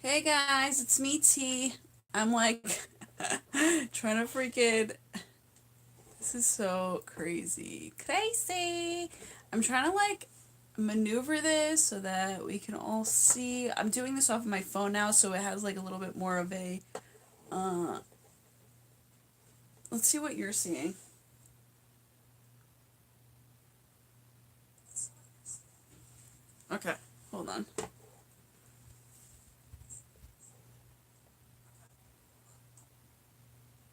Hey guys, it's me T. I'm like trying to freaking this is so crazy. Crazy. I'm trying to like maneuver this so that we can all see. I'm doing this off of my phone now so it has like a little bit more of a uh let's see what you're seeing. Okay, hold on.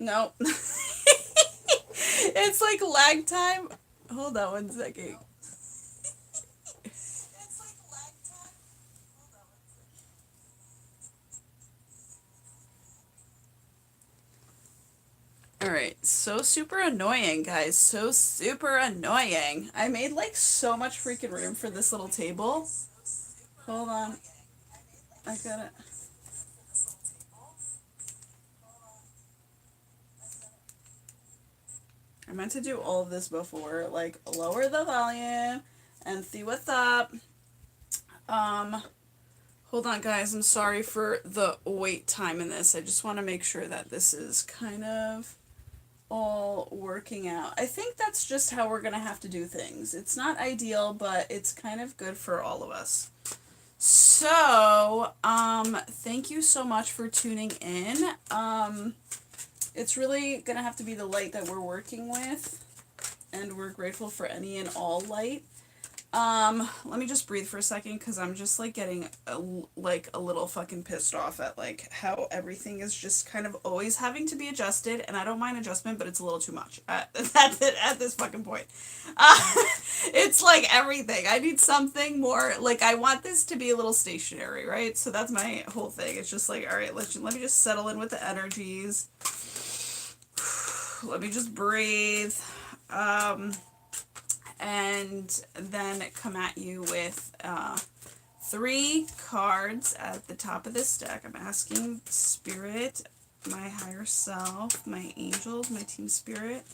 No. It's like lag time. Hold on one second. Alright, so super annoying, guys. So super annoying. I made like so much freaking room for this little table. Hold on. I gotta. I meant to do all of this before. Like, lower the volume and see what's up. Um, Hold on, guys. I'm sorry for the wait time in this. I just want to make sure that this is kind of all working out. I think that's just how we're gonna have to do things. It's not ideal, but it's kind of good for all of us. So, thank you so much for tuning in. It's really gonna have to be the light that we're working with, and we're grateful for any and all light. Let me just breathe for a second because I'm just like getting like a little fucking pissed off at like how everything is just kind of always having to be adjusted, and I don't mind adjustment, but it's a little too much that's it at this fucking point. Uh, it's like everything. I need something more. Like I want this to be a little stationary, right? So that's my whole thing. It's just like, all right, let me just settle in with the energies. Let me just breathe. Um, and then come at you with three cards at the top of this deck. I'm asking Spirit, my higher self, my angels, my team spirit,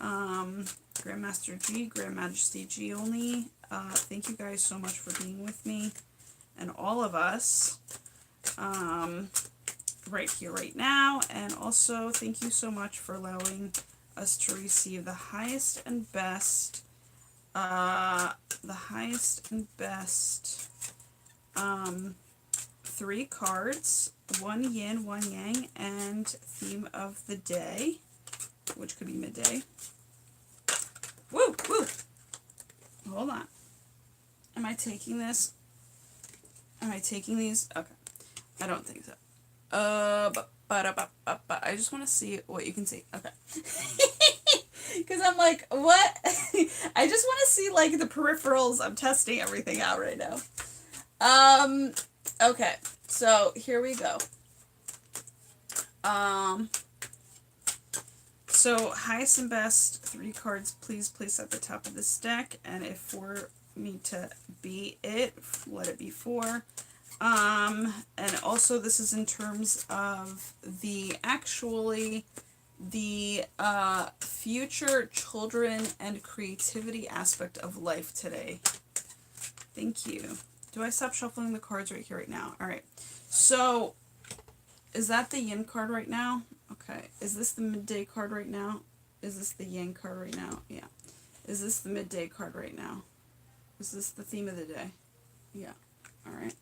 Grandmaster G, Grand Majesty G only. Thank you guys so much for being with me and all of us right here, right now. And also, thank you so much for allowing us to receive the highest and best the highest and best three cards, one yin, one yang, and theme of the day, which could be midday. Woo, woo. Hold on. Am I taking this? Am I taking these? Okay. I don't think so. I just want to see what you can see. Okay. Because I'm like, what? I just want to see like the peripherals. I'm testing everything out right now. Okay. So here we go. So highest and best three cards, please place at the top of this deck, and if for me to be it, let it be four. And also this is in terms of the future children and creativity aspect of life today. Thank you. Do I stop shuffling the cards right here, right now? All right. So, is that the yin card right now? Okay. Is this the midday card right now? Is this the yang card right now? Yeah. Is this the midday card right now? Is this the theme of the day? Yeah. All right.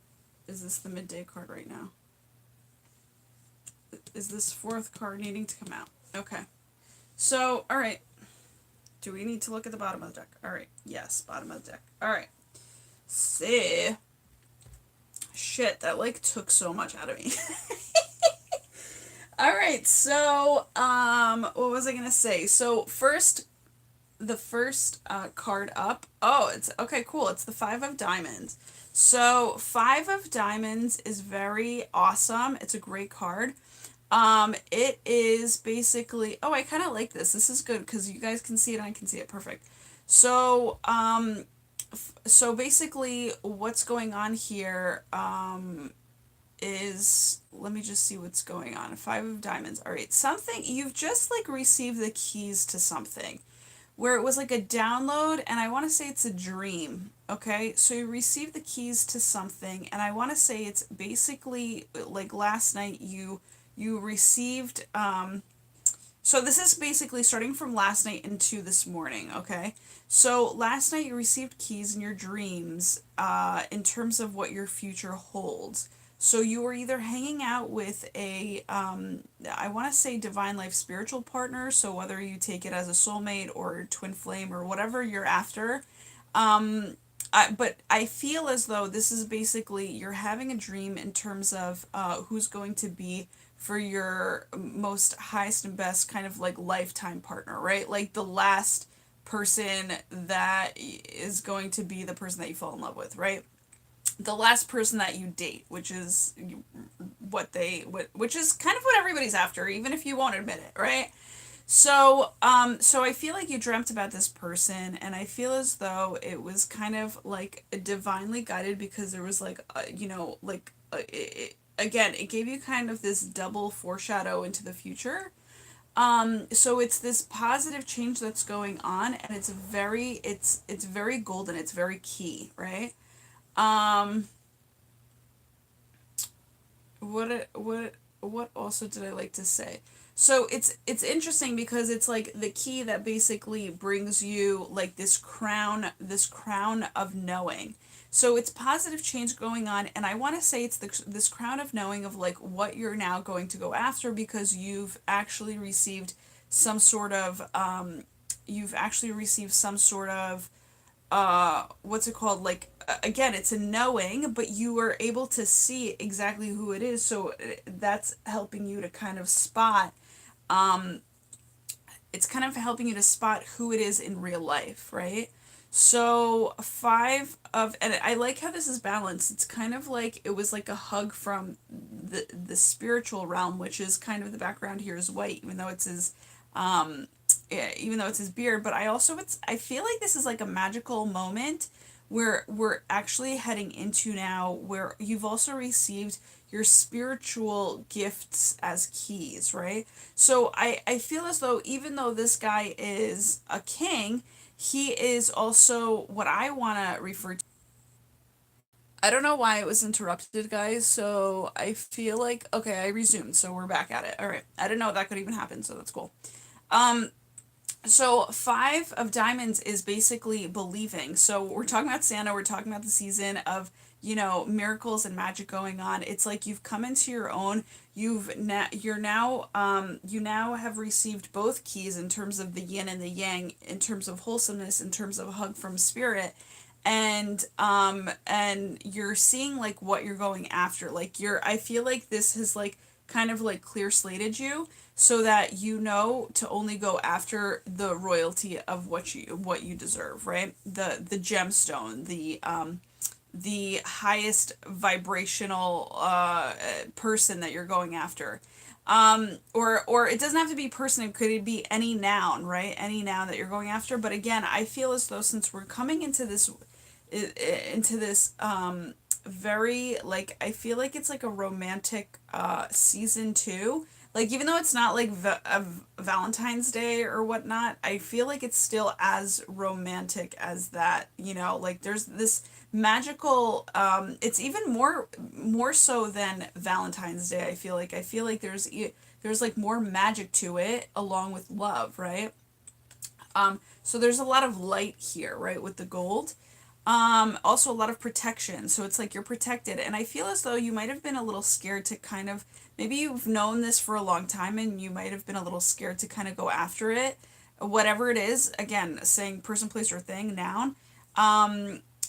Is this the midday card right now? Is this fourth card needing to come out? Okay. So, all right. Do we need to look at the bottom of the deck? All right. Yes, bottom of the deck. All right. See. Shit, that like took so much out of me. All right. So, what was I going to say? So, the first card up. Oh, it's okay, cool. It's the Five of Diamonds. So, Five of Diamonds is very awesome. It's a great card. It is basically, oh, I kind of like this. This is good because you guys can see it and I can see it. Perfect. So, so basically what's going on here, is, let me just see what's going on. Five of Diamonds. All right. Something, you've just like received the keys to something, where it was like a download, and I want to say it's a dream. Okay, so you received the keys to something, and I want to say it's basically like last night you received so this is basically starting from last night into this morning, okay? So last night you received keys in your dreams in terms of what your future holds. So you were either hanging out with a, I want to say divine life spiritual partner, so whether you take it as a soulmate or twin flame or whatever you're after, but I feel as though this is basically you're having a dream in terms of who's going to be for your most highest and best kind of like lifetime partner, right? Like the last person that is going to be the person that you fall in love with, right? The last person that you date, which is which is kind of what everybody's after, even if you won't admit it, right? So I feel like you dreamt about this person, and I feel as though it was kind of like divinely guided because there was like, again, it gave you kind of this double foreshadow into the future. So it's this positive change that's going on, and it's very golden. It's very key, right? Um, what also did I like to say? So it's interesting because it's like the key that basically brings you like this crown of knowing. So it's positive change going on, and I want to say it's this crown of knowing of like what you're now going to go after because you've actually received some sort of what's it called, like again, it's a knowing, but you are able to see exactly who it is, so that's helping you to kind of spot um it's kind of helping you to spot who it is in real life, right? So five of, and I like how this is balanced. It's kind of like it was like a hug from the spiritual realm, which is kind of the background here is white, even though it's his yeah, even though it's his beard. But I feel like this is like a magical moment where we're actually heading into now where you've also received your spiritual gifts as keys, right? So I feel as though even though this guy is a king, he is also what I want to refer to. I don't know why it was interrupted, guys. So I feel like, okay, I resumed. So we're back at it. All right. I didn't know that could even happen. So that's cool. Um, so five of diamonds is basically believing. So we're talking about Santa. We're talking about the season of miracles and magic going on. It's like you've come into your own. You now have received both keys in terms of the yin and the yang, in terms of wholesomeness, in terms of a hug from spirit, and you're seeing like what you're going after. Like I feel like this has like kind of like clear slated you so that you know to only go after the royalty of what you deserve, right? The gemstone, the highest vibrational person that you're going after. Or it doesn't have to be person, it could be any noun, right? Any noun that you're going after. But again, I feel as though since we're coming into this very, like, I feel like it's like a romantic season two. Like even though it's not like Valentine's Day or whatnot, I feel like it's still as romantic as that. Like there's this magical. It's even more so than Valentine's Day. I feel like there's like more magic to it along with love, right? So there's a lot of light here, right, with the gold. Also a lot of protection. So it's like you're protected. And I feel as though you might have been a little scared to kind of, maybe you've known this for a long time and you might have been a little scared to kind of go after it. Whatever it is, again, saying person, place, or thing, noun.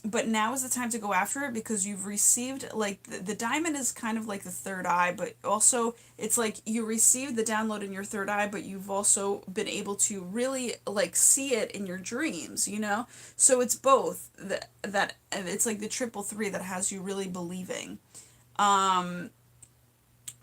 But now is the time to go after it because you've received, like, the diamond is kind of like the third eye, but also it's like you received the download in your third eye, but you've also been able to really like see it in your dreams. So it's both that it's like the triple three that has you really believing. um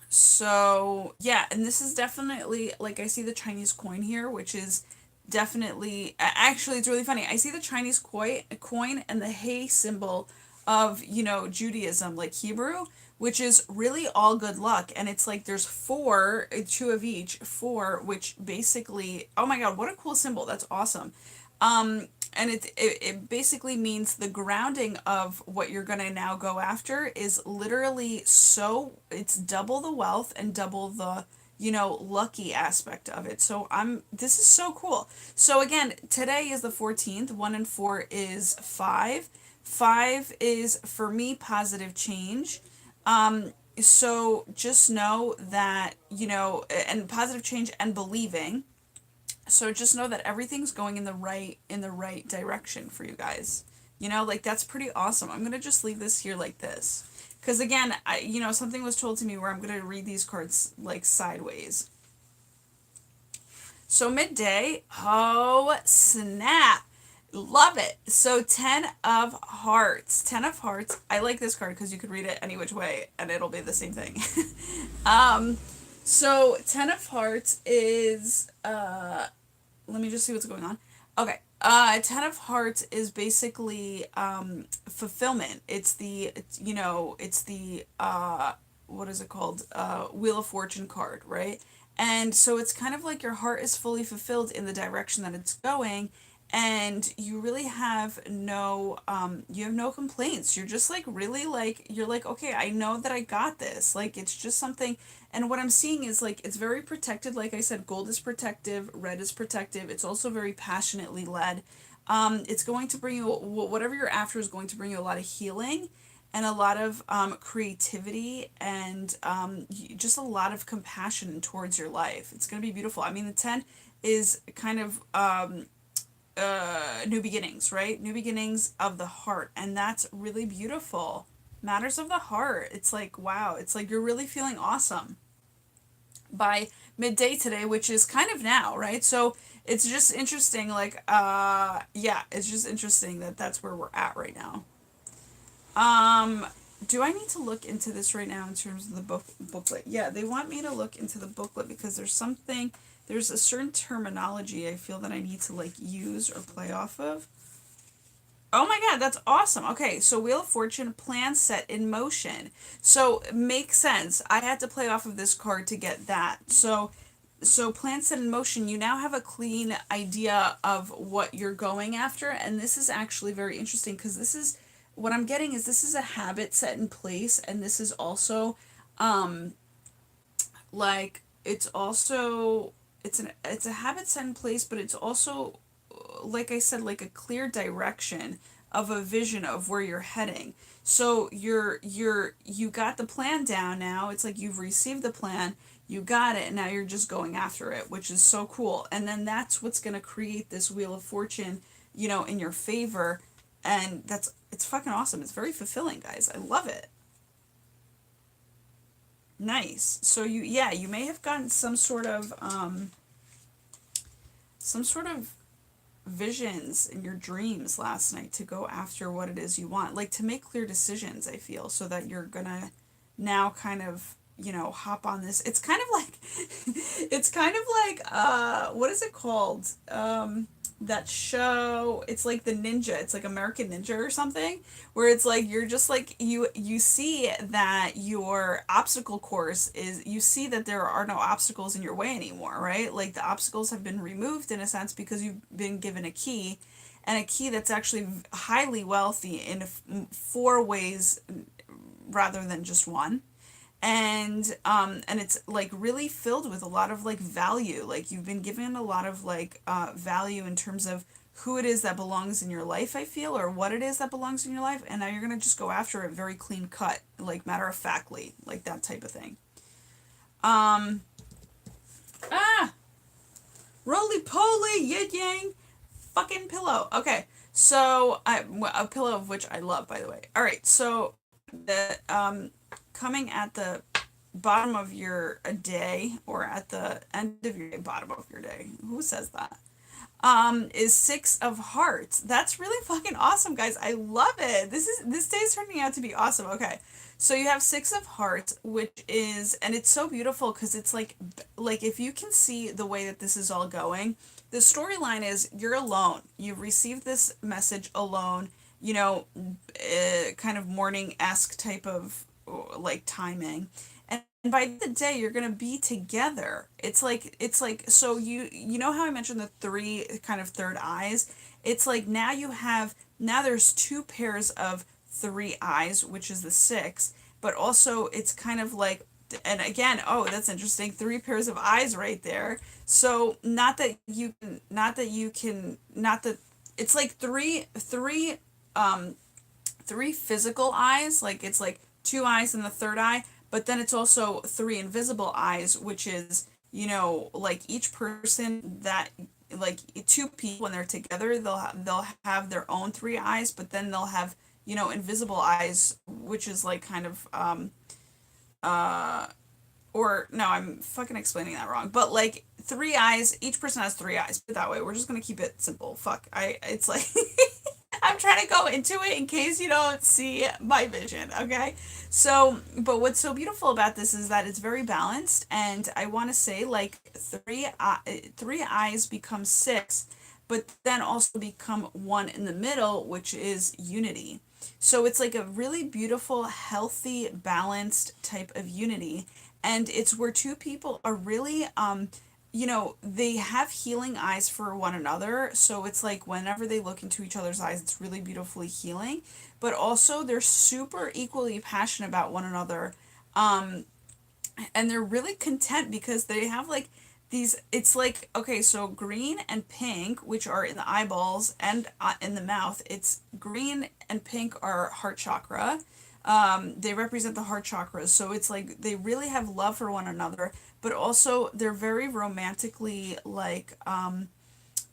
so yeah, and this is definitely, like, I see the Chinese coin here, which is definitely, actually it's really funny. I see the Chinese coin and the hay symbol of Judaism, like Hebrew, which is really all good luck. And it's like there's four, two of each, four, which basically, oh my god, what a cool symbol. That's awesome. And it basically means the grounding of what you're going to now go after is literally so it's double the wealth and double the lucky aspect of it. So this is so cool. So again, today is the 14th. 1 and 4 is 5. 5 is for me positive change. So just know that, and positive change and believing. So just know that everything's going in the right direction for you guys. Like that's pretty awesome. I'm going to just leave this here like this. Cuz again, something was told to me where I'm going to read these cards like sideways. So midday, oh snap. Love it. So 10 of hearts. 10 of hearts. I like this card because you could read it any which way and it'll be the same thing. um so 10 of hearts is let me just see what's going on. Okay. 10 of hearts is basically fulfillment. It's the what is it called? Wheel of Fortune card, right? And so it's kind of like your heart is fully fulfilled in the direction that it's going, and you really have no complaints. You're just like really like you're like, okay, I know that I got this. Like it's just something. And what I'm seeing is like it's very protected. Like I said, gold is protective, red is protective. It's also very passionately led. It's going to bring you whatever you're after is going to bring you a lot of healing and a lot of creativity and just a lot of compassion towards your life. It's going to be beautiful. I mean, the 10 is kind of new beginnings, right? New beginnings of the heart. And that's really beautiful. Matters of the heart. It's like, wow. It's like you're really feeling awesome by midday today, which is kind of now, right? So it's just interesting. Like, yeah, it's just interesting that that's where we're at right now. Um, do I need to look into this right now in terms of the booklet? Yeah, they want me to look into the booklet because there's a certain terminology I feel that I need to like use or play off of. Oh my god, that's awesome. Okay, so Wheel of Fortune, plan set in motion. So makes sense. I had to play off of this card to get that. So plan set in motion, you now have a clean idea of what you're going after, and this is actually very interesting because this is what I'm getting is this is a habit set in place, and this is also like it's a habit set in place, but it's also like I said, like a clear direction of a vision of where you're heading. So you got the plan down now. It's like you've received the plan, you got it, and now you're just going after it, which is so cool. And then that's what's gonna create this Wheel of Fortune, in your favor. And it's fucking awesome. It's very fulfilling, guys. I love it. Nice. So you may have gotten some sort of visions in your dreams last night to go after what it is you want, like to make clear decisions, I feel, so that you're gonna now kind of hop on this. It's kind of like it's kind of like what is it called, that show, it's like the ninja, it's like American Ninja or something, where it's like you're just like you see that your obstacle course is, you see that there are no obstacles in your way anymore, right? Like the obstacles have been removed in a sense because you've been given a key, and a key that's actually highly wealthy in four ways rather than just one. And it's like really filled with a lot of like value, like you've been given a lot of like value in terms of who it is that belongs in your life, I feel, or what it is that belongs in your life, and now you're gonna just go after it very clean cut, like matter of factly, like that type of thing. um ah Roly poly, yin yang, fucking pillow. Okay, so a pillow of which I love, by the way. All right, so the coming at the bottom of your day, or at the end of your day, bottom of your day. Who says that? Is 6 of hearts. That's really fucking awesome, guys. I love it. This day is turning out to be awesome. Okay. So you have 6 of hearts, which is, and it's so beautiful because it's like if you can see the way that this is all going, the storyline is you're alone. You've received this message alone, kind of morning-esque type of like timing. And by the day you're gonna be together. It's like so you know how I mentioned the three kind of third eyes? It's like now you have now there's two pairs of three eyes, which is the six, but also it's kind of like and again, oh, that's interesting. Three pairs of eyes right there. So not that it's like three physical eyes, like it's like two eyes in the third eye, but then it's also three invisible eyes, which is, like each person that like two people when they're together, they'll have their own three eyes, but then they'll have, invisible eyes, which is like kind of uh or no, I'm fucking explaining that wrong. But like three eyes, each person has three eyes. Put it that way. We're just gonna keep it simple. Fuck. It's like I'm trying to go into it in case you don't see my vision, okay? So, but what's so beautiful about this is that it's very balanced, and I want to say like three eyes become six, but then also become one in the middle, which is unity. So it's like a really beautiful, healthy, balanced type of unity, and it's where two people are really they have healing eyes for one another. So it's like whenever they look into each other's eyes, it's really beautifully healing. But also, they're super equally passionate about one another. Um, and they're really content because they have like these. It's like, okay, so green and pink, which are in the eyeballs and in the mouth, it's green and pink are heart chakra. They represent the heart chakras. So it's like they really have love for one another, but also they're very romantically like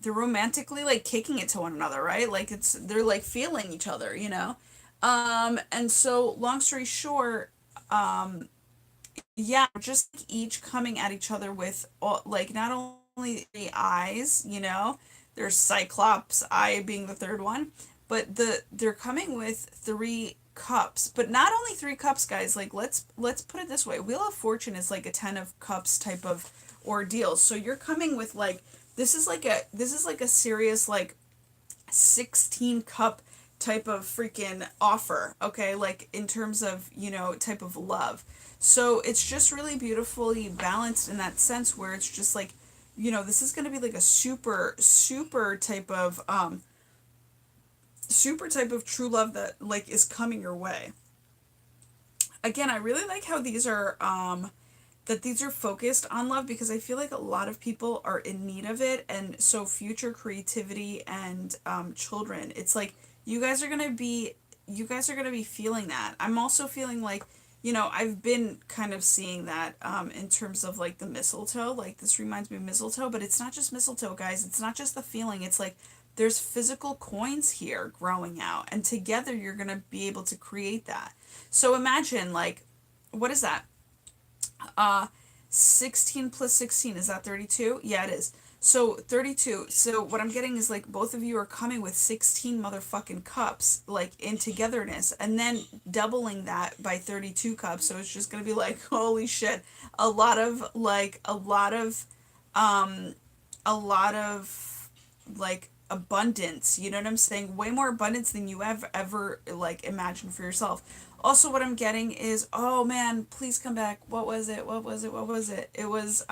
they're romantically like kicking it to one another, right? Like they're like feeling each other, and so long story short, um yeah, just like each coming at each other with all, like not only the eyes, there's Cyclops eye being the third one, but they're coming with three cups, but not only three cups, guys. Like let's put it this way: Wheel of Fortune is like a 10 of cups type of ordeal. So you're coming with like this is like a serious like 16 cup type of freaking offer, okay? Like in terms of, type of love. So it's just really beautifully balanced in that sense where it's just like, this is going to be like a super type of true love that like is coming your way. Again, I really like how these are that these are focused on love because I feel like a lot of people are in need of it. And so, future creativity and children, it's like you guys are gonna be feeling that. I'm also feeling like, I've been kind of seeing that in terms of like the mistletoe. Like, this reminds me of mistletoe, but it's not just mistletoe, guys. It's not just the feeling. It's like there's physical coins here growing out, and together you're gonna be able to create that. So, imagine, like, what is that? Uh, 16 plus 16, is that 32? Yeah, it is. So 32. So what I'm getting is like both of you are coming with 16 motherfucking cups, like in togetherness, and then doubling that by 32 cups. So it's just gonna be like, holy shit, a lot of like um a lot of like abundance, you know what I'm saying? Way more abundance than you have ever like imagined for yourself. Also, what I'm getting is, oh man, please come back. What was it? What was it? What was it? It was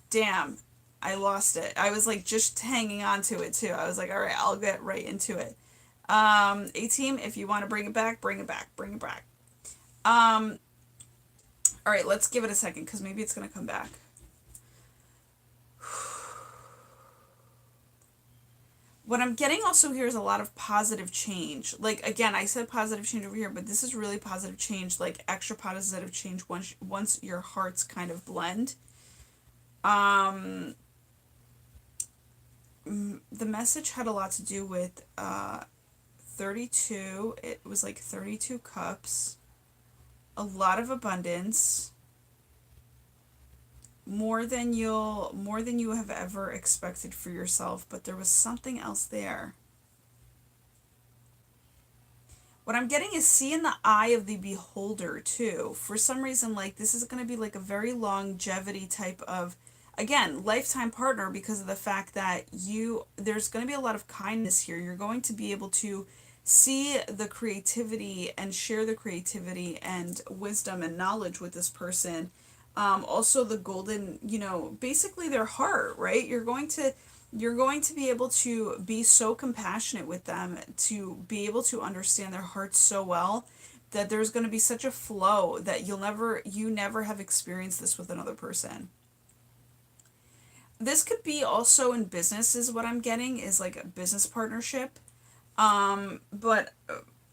damn, I lost it. I was like just hanging on to it too. I was like, all right, I'll get right into it. A team, if you want to bring it back, bring it back, bring it back. Um, all right, let's give it a second because maybe it's gonna come back. What I'm getting also here is a lot of positive change. Like, again, I said positive change over here, but this is really positive change, like extra positive change once your hearts kind of blend. Um, the message had a lot to do with 32. It was like 32 cups, a lot of abundance, more than you have ever expected for yourself, but there was something else there. What I'm getting is see in the eye of the beholder too. For some reason, like this is going to be like a very longevity type of, again, lifetime partner because of the fact that there's going to be a lot of kindness here. You're going to be able to see the creativity and share the creativity and wisdom and knowledge with this person. Also the golden, basically their heart, right? You're going to be able to be so compassionate with them, to be able to understand their hearts so well, that there's going to be such a flow that you never have experienced this with another person. This could be also in business, is what I'm getting, is like a business partnership. But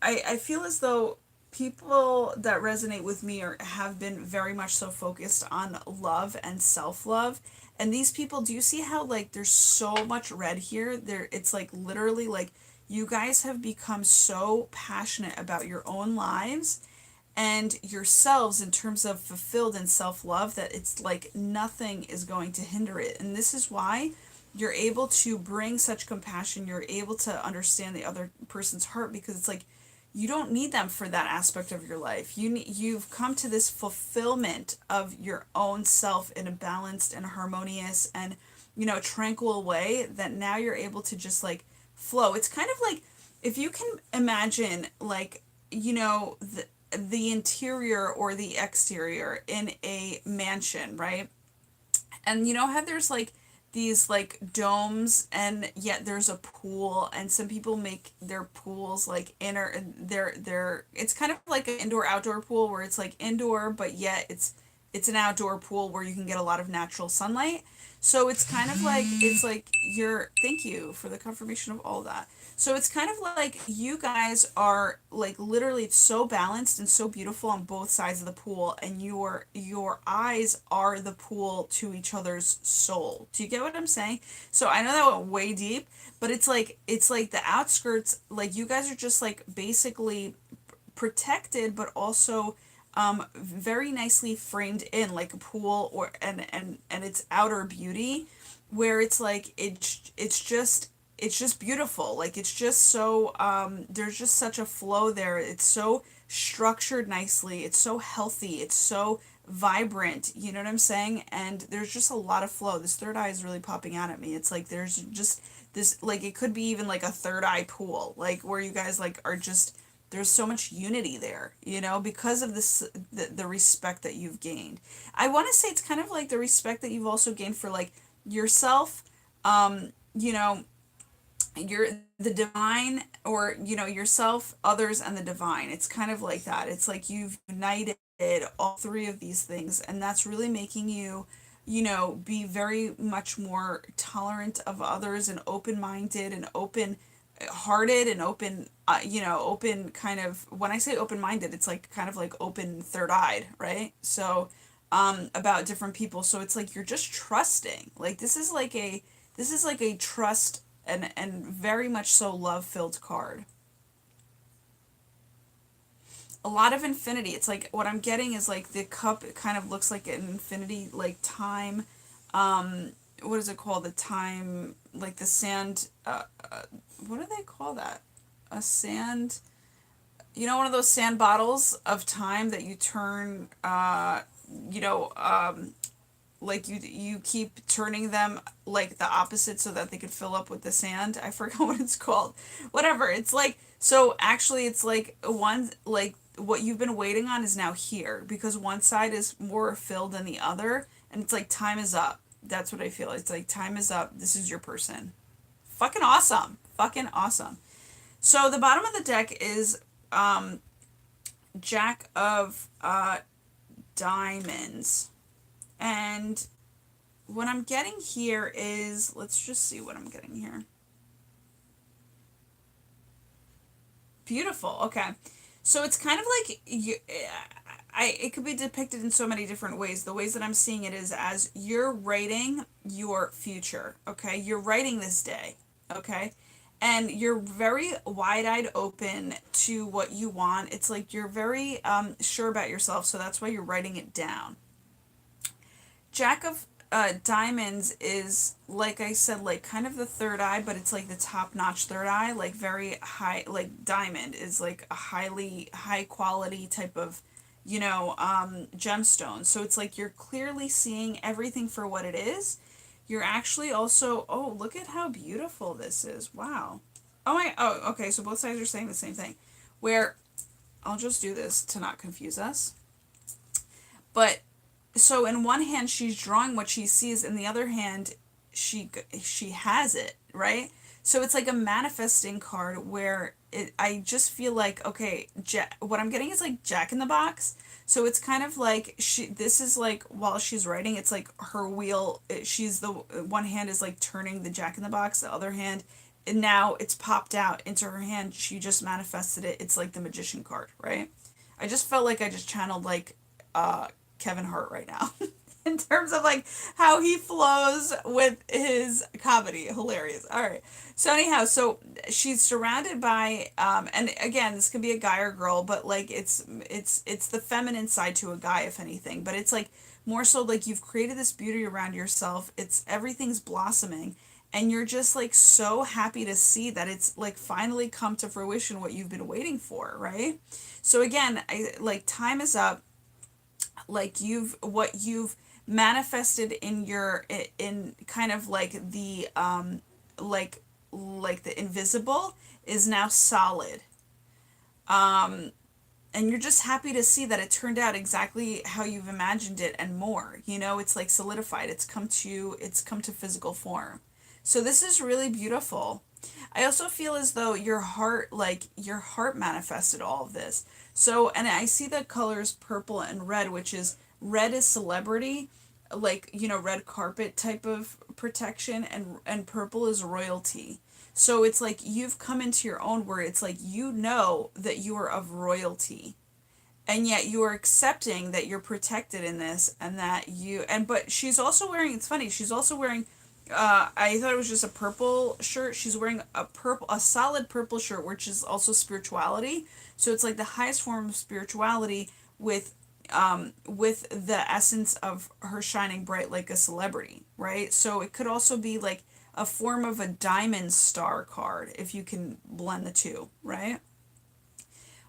I feel as though people that resonate with me have been very much so focused on love and self-love. And these people, do you see how like there's so much red here? It's like literally like you guys have become so passionate about your own lives and yourselves in terms of fulfilled and self-love that it's like nothing is going to hinder it. And this is why you're able to bring such compassion, you're able to understand the other person's heart, because it's like you don't need them for that aspect of your life. You've come to this fulfillment of your own self in a balanced and harmonious and tranquil way, that now you're able to just like flow. It's kind of like, if you can imagine, like, the interior or the exterior in a mansion, right? And you know how there's like these like domes, and yet there's a pool, and some people make their pools like inner, they're it's kind of like an indoor outdoor pool where it's like indoor, but yet it's an outdoor pool where you can get a lot of natural sunlight. So it's kind of like, it's like you're, thank you for the confirmation of all that. So it's kind of like you guys are like literally, it's so balanced and so beautiful on both sides of the pool, and your eyes are the pool to each other's soul. Do you get what I'm saying? So I know that went way deep, but it's like the outskirts, like you guys are just like basically protected, but also very nicely framed in like a pool, or and its outer beauty, where it's like it's just beautiful. Like it's just so there's just such a flow there. It's so structured nicely. It's so healthy. It's so vibrant. You know what I'm saying? And there's just a lot of flow. This third eye is really popping out at me. It's like there's just this, like it could be even like a third eye pool, like where you guys like are just, there's so much unity there, because of this, the respect that you've gained. I want to say it's kind of like the respect that you've also gained for like yourself, you know, you're the divine, or yourself, others, and the divine. It's kind of like that. It's like you've united all three of these things, and that's really making you, be very much more tolerant of others, and open-minded and open hearted and open, open kind of, when I say open-minded, it's like kind of like open third-eyed, right? So about different people. So it's like you're just trusting. Like this is like a trust and very much so love-filled card. A lot of infinity. It's like what I'm getting is like the cup, it kind of looks like an infinity, like time. What is it called? The time, like the sand, what do they call that? A sand, one of those sand bottles of time that you turn, you know, um, like you keep turning them like the opposite so that they could fill up with the sand. I forgot what it's called. Whatever. It's like, so actually it's like one, like what you've been waiting on is now here, because one side is more filled than the other, and it's like time is up. That's what I feel. It's like time is up. This is your person. Fucking awesome. Fucking awesome. So the bottom of the deck is Jack of Diamonds. And what I'm getting here is, let's just see what I'm getting here. Beautiful. Okay. So it's kind of like it could be depicted in so many different ways. The ways that I'm seeing it is as you're writing your future, okay? You're writing this day, okay? And you're very wide-eyed open to what you want. It's like you're very sure about yourself, so that's why you're writing it down. Jack of Diamonds is, like I said, like kind of the third eye, but it's like the top notch third eye, like very high, like diamond is like a highly high quality type of, gemstone. So it's like you're clearly seeing everything for what it is. You're actually also, oh, look at how beautiful this is. Wow. Oh, okay, so both sides are saying the same thing. Where, I'll just do this to not confuse us. But, so in one hand, she's drawing what she sees, in the other hand, she has it, right? So it's like a manifesting card where I just feel like, okay, what I'm getting is like Jack in the Box. So it's kind of like this is like while she's writing, it's like her wheel. She's the one hand is like turning the Jack in the Box, the other hand, and now it's popped out into her hand. She just manifested it. It's like the magician card, right? I just felt like I just channeled like uh, Kevin Hart right now. In terms of like how he flows with his comedy. Hilarious. All right. So anyhow, so she's surrounded by and again, this could be a guy or girl, but like it's the feminine side to a guy if anything, but it's like more so like you've created this beauty around yourself. It's everything's blossoming and you're just like so happy to see that it's like finally come to fruition what you've been waiting for, right? So again, I like time is up, like you've manifested in your in kind of like the like the invisible is now solid, and you're just happy to see that it turned out exactly how you've imagined it and more, you know, it's like solidified, it's come to physical form. So this is really beautiful. I also feel as though your heart manifested all of this. So, and I see the colors purple and red, which is red is celebrity, like, you know, red carpet type of protection, and purple is royalty. So it's like you've come into your own where it's like you know that you are of royalty, and yet you are accepting that you're protected in this, and that you and but she's also wearing, it's funny, she's also wearing I thought it was just a purple shirt. She's wearing a solid purple shirt, which is also spirituality. So it's like the highest form of spirituality with the essence of her shining bright like a celebrity, right? So it could also be like a form of a diamond star card if you can blend the two, right?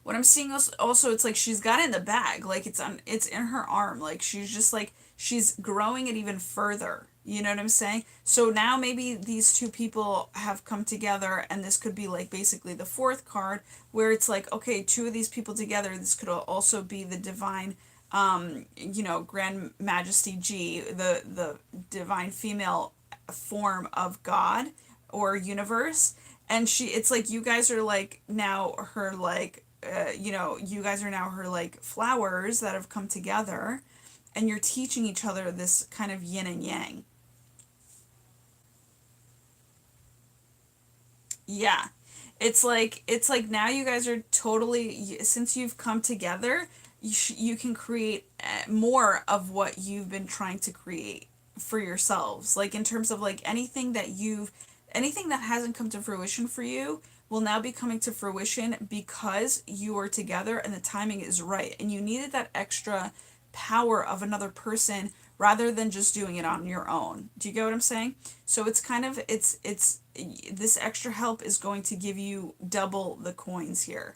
What I'm seeing also it's like she's got it in the bag, like it's in her arm, like she's just like she's growing it even further. You know what I'm saying? So now maybe these two people have come together, and this could be like basically the fourth card, where it's like, okay, two of these people together. This could also be the divine, you know, Grand Majesty G, the divine female form of God or universe, and it's like you guys are like now her like you know, you guys are now her like flowers that have come together, and you're teaching each other this kind of yin and yang. Yeah. It's like now you guys are totally, since you've come together, you can create more of what you've been trying to create for yourselves. Like in terms of like anything that hasn't come to fruition for you will now be coming to fruition because you are together and the timing is right. And you needed that extra power of another person rather than just doing it on your own. Do you get what I'm saying? So it's kind of it's this extra help is going to give you double the coins here.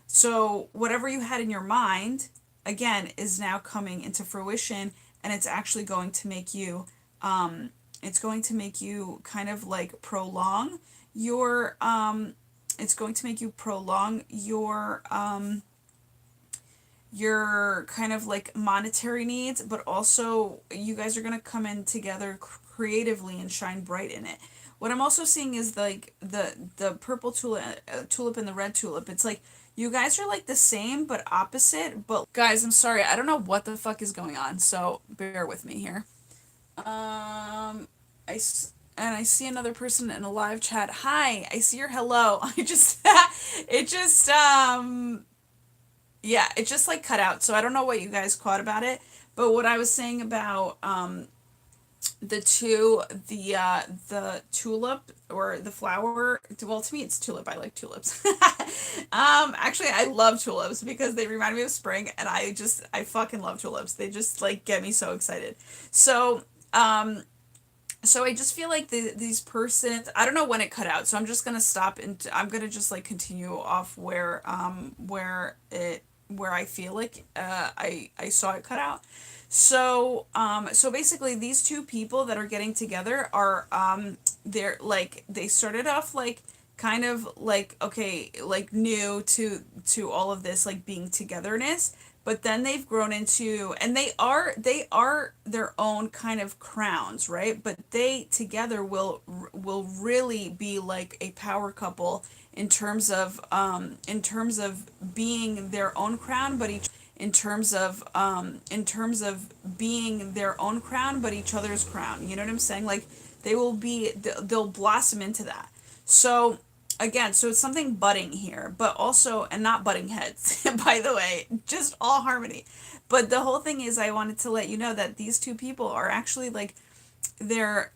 So whatever you had in your mind again is now coming into fruition, and it's actually going to make you it's going to make you kind of like prolong your it's going to make you prolong your kind of like monetary needs, but also you guys are going to come in together creatively and shine bright in it. What I'm also seeing is like the purple tulip and the red tulip. It's like you guys are like the same but opposite. But guys, I'm sorry, I don't know what the fuck is going on, so bear with me here. And I see another person in a live chat. Hi, I see your hello. I just it just yeah, it just like cut out. So I don't know what you guys caught about it, but what I was saying about the tulip or the flower, well, to me it's tulip. I like tulips. Actually I love tulips because they remind me of spring, and I fucking love tulips. They just like get me so excited. So so I just feel like these persons, I don't know when it cut out, so I'm just gonna stop and I'm gonna just like continue off where I feel like I saw it cut out. So so basically these two people that are getting together are they're like they started off like kind of like, okay, like new to all of this like being togetherness, but then they've grown into, and they are their own kind of crowns, right? But they together will really be like a power couple in terms of being their own crown, but in terms of being their own crown but each other's crown. You know what I'm saying? Like they'll blossom into that. So again, so it's something budding here, but also, and not butting heads, by the way, just all harmony. But the whole thing is, I wanted to let you know that these two people are actually like, they're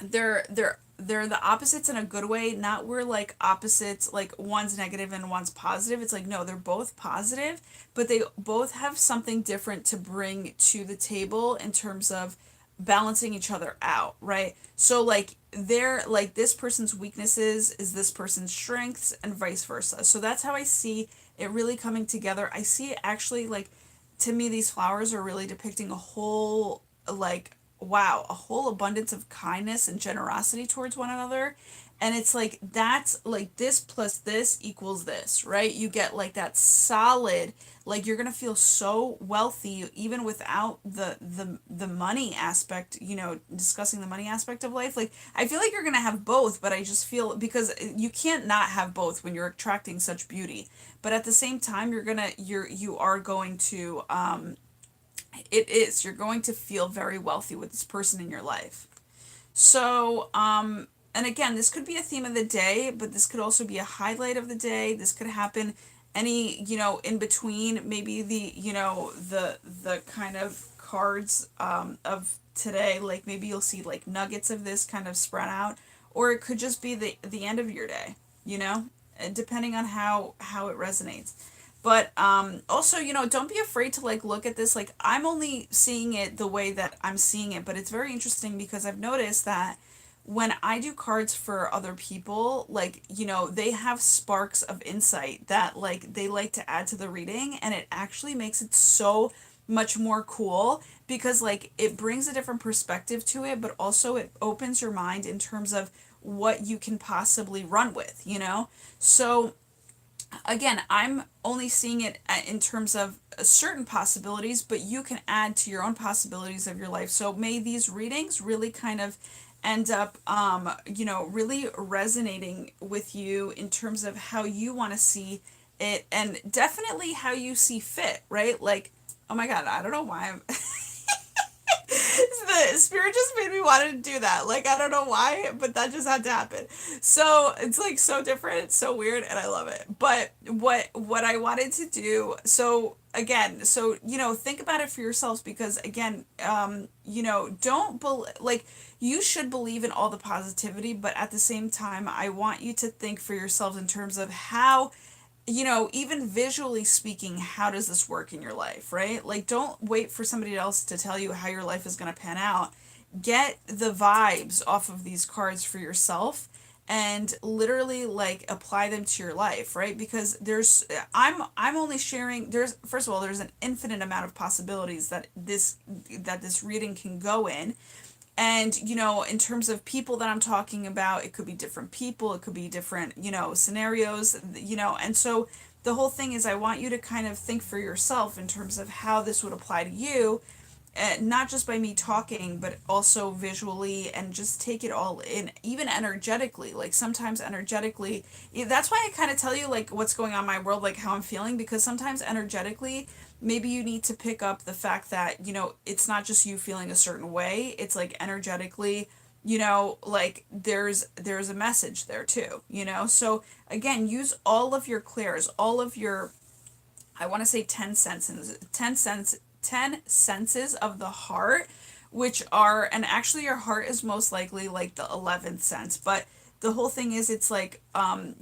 they're the opposites in a good way, not where like opposites like one's negative and one's positive. It's like, no, they're both positive, but they both have something different to bring to the table in terms of balancing each other out, right? So like they're like, this person's weaknesses is this person's strengths and vice versa. So that's how I see it really coming together. I see it actually like, to me, these flowers are really depicting a whole, like, wow, a whole abundance of kindness and generosity towards one another. And it's like, that's like, this plus this equals this, right? You get like that solid, like you're gonna feel so wealthy even without the money aspect, you know, discussing the money aspect of life. Like I feel like you're gonna have both, but I just feel, because you can't not have both when you're attracting such beauty. But at the same time, you are going to you're going to feel very wealthy with this person in your life. So, and again, this could be a theme of the day, but this could also be a highlight of the day. This could happen any, you know, in between, maybe the, you know, the kind of cards of today, like maybe you'll see like nuggets of this kind of spread out, or it could just be the end of your day, you know, depending on how it resonates. But also, you know, don't be afraid to like look at this. Like I'm only seeing it the way that I'm seeing it, but it's very interesting because I've noticed that when I do cards for other people, like, you know, they have sparks of insight that like they like to add to the reading, and it actually makes it so much more cool because like it brings a different perspective to it, but also it opens your mind in terms of what you can possibly run with, you know? So again, I'm only seeing it in terms of certain possibilities, but you can add to your own possibilities of your life. So may these readings really kind of end up, you know, really resonating with you in terms of how you want to see it, and definitely how you see fit, right? Like, oh my God, I don't know why I'm. The spirit just made me want to do that. Like I don't know why, but that just had to happen. So it's like so different, it's so weird, and I love it. But what I wanted to do, so again, so you know, think about it for yourselves, because again, you know, like you should believe in all the positivity, but at the same time, I want you to think for yourselves in terms of how, you know, even visually speaking, how does this work in your life, right? Like, don't wait for somebody else to tell you how your life is going to pan out. Get the vibes off of these cards for yourself and literally like apply them to your life, right? Because I'm only sharing, there's, first of all, there's an infinite amount of possibilities that this reading can go in. And, you know, in terms of people that I'm talking about, it could be different people, it could be different, you know, scenarios, you know. And so the whole thing is, I want you to kind of think for yourself in terms of how this would apply to you, not just by me talking, but also visually, and just take it all in, even energetically. Like sometimes energetically, that's why I kind of tell you like what's going on in my world, like how I'm feeling, because sometimes energetically, maybe you need to pick up the fact that, you know, it's not just you feeling a certain way, it's like energetically, you know, like there's a message there too, you know. So again, use all of your clairs, all of your, I want to say 10 senses of the heart, which are, and actually your heart is most likely like the 11th sense, but the whole thing is, it's like,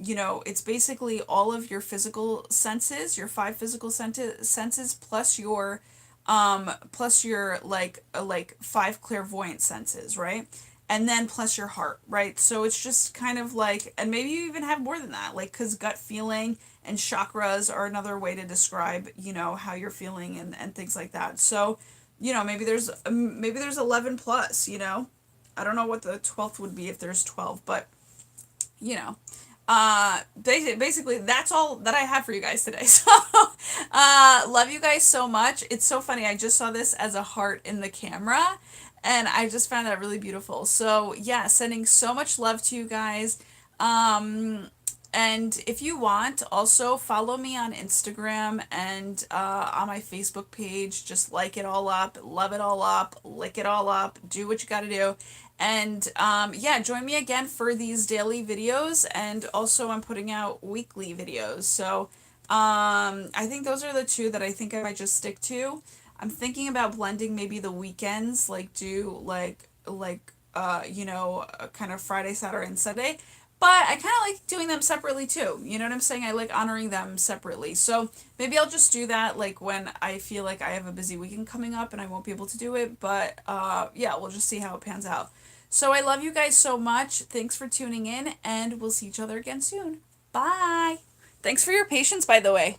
you know, it's basically all of your physical senses, your five physical senses, plus your like five clairvoyant senses, right? And then plus your heart, right? So it's just kind of like, and maybe you even have more than that, like, because gut feeling and chakras are another way to describe, you know, how you're feeling, and things like that. So, you know, maybe there's 11 plus, you know. I don't know what the 12th would be if there's 12, but you know, basically that's all that I have for you guys today. So, love you guys so much. It's so funny. I just saw this as a heart in the camera, and I just found that really beautiful. So, yeah, sending so much love to you guys. And if you want, also follow me on Instagram and on my Facebook page. Just like it all up, love it all up, lick it all up, do what you gotta do. And yeah, join me again for these daily videos. And also, I'm putting out weekly videos. So I think those are the two that I think I might just stick to. I'm thinking about blending maybe the weekends, like do you know, kind of Friday, Saturday, and Sunday. But I kind of like doing them separately too. You know what I'm saying? I like honoring them separately. So maybe I'll just do that like when I feel like I have a busy weekend coming up and I won't be able to do it. But yeah, we'll just see how it pans out. So I love you guys so much. Thanks for tuning in, and we'll see each other again soon. Bye. Thanks for your patience, by the way.